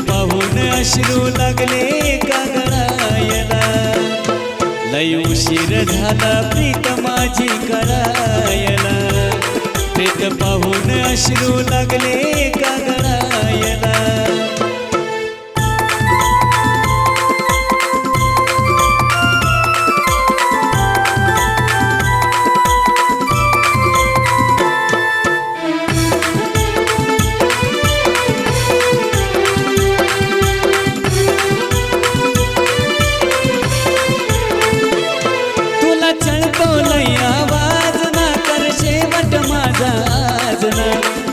पाहून अश्रू लागले का गळायला. लय उशीर झाला प्रीत माझी करायला. प्रीत पाहून अश्रू लागले का गळायला.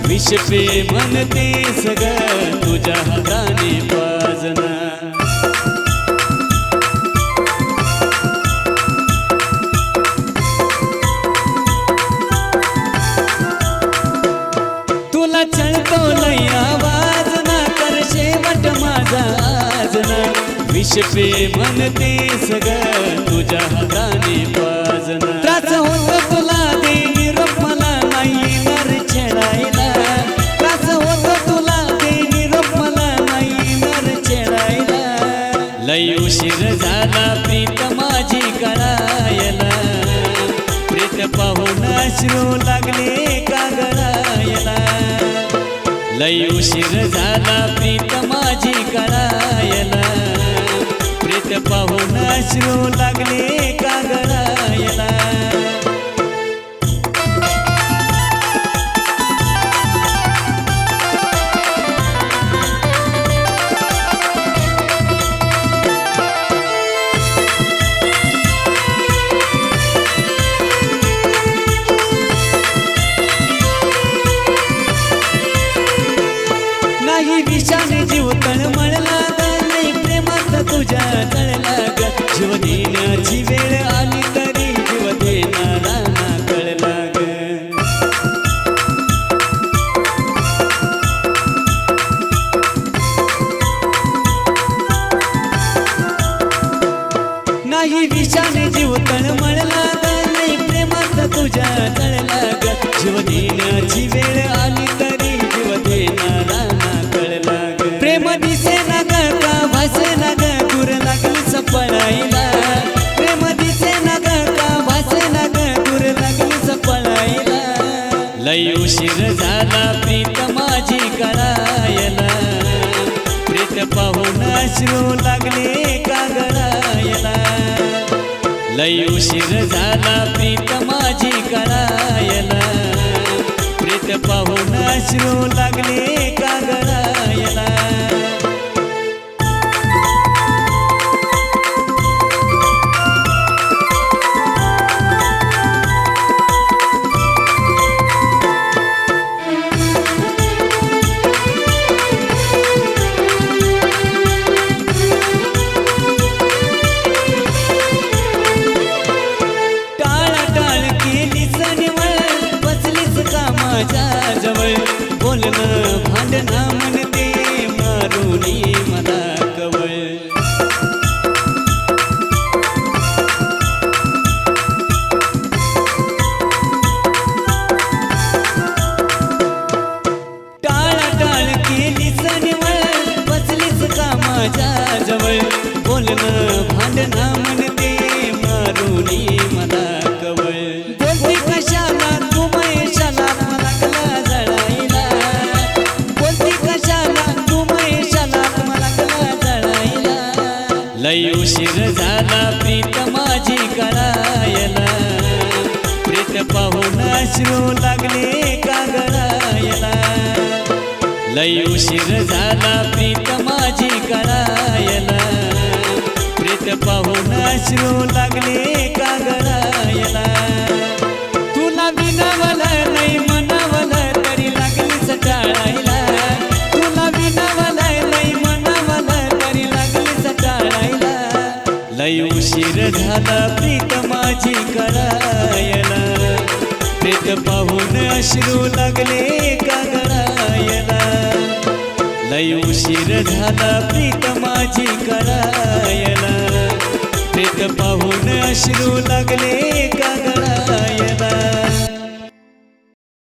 विष पे म्हणते सगळं तुझ्या हाताने पाजना. तुला चळतो लय आवाज ना कर शेवट माझा आजना. विष पे म्हणते सगळं तुझ्या हाताने पाजना. त्रास होतो तुला दे निरोप मला नाही येणार छेडायला. त्रास होतो तुला दे निरोप मला नाही येणार छेडायला. लय उशीर झाला प्रीत माझी करायला. प्रीत पाहून अश्रू लागले का गळायला. लय उशीर झाला प्रीत माझी करायला. प्रीत पाहून अश्रू लागले का गळायला. नाही विषाने जीव तळमळला ग. नाही प्रेमात तुझ्या तळला ग. जीव देण्याची वेळ आली तरी जीव देणारा ना कळला ग. नाही विषाने जीव तळमळला ग. नाही प्रेमात तुझ्या तळला ग. जीव देण्याची वेळ आली तरी जीव देणारा प्रेम दिसे ना ग का भासे ना ग दूर लागलीच पळायला. प्रेम दिसे ना ग का भासे ना ग दूर लागलीच पळायला. लय उशीर झाला प्रीत माझी करायला. प्रीत पाहून अश्रू लागले का गळायला. लय उशीर झाला प्रीत माझी करायला. प्रीत पाहून अश्रू लागले का गळायला. टाळाटाळ केलीस निवळ बसलीस का माझ्या जवळ. बोलणं भांडणं म्हणते मारुनी मला कवळ. टाळाटाळ केलीस निवळ बसलीस का माझ्या जवळ. बोलणं भांडणं म्हणते मारुनी मला कवळ. बोलते कशाला तू महेशाला मला कला जळायला. बोलते कशाला तू महेशाला मला कला जळायला. लय उशीर झाला प्रीत माझी करायला. प्रीत पाहून अश्रू लागले का गळायला. लय उशीर झाला प्रीत माझी करायला. प्रीत पाहून अश्रू लागले का गळायला. तुला विनावलं नाही म्हणावलं तरी लागलीच टाळायला. तुला विनावलं नाही म्हणावलं तरी लागलीच टाळायला. लय उशीर झाला प्रीत माझी करायला. प्रीत पाहून अश्रू लागले का गळायला. लय उशीर झाला प्रीत माझी करायला. प्रीत पाहून अश्रू लागले का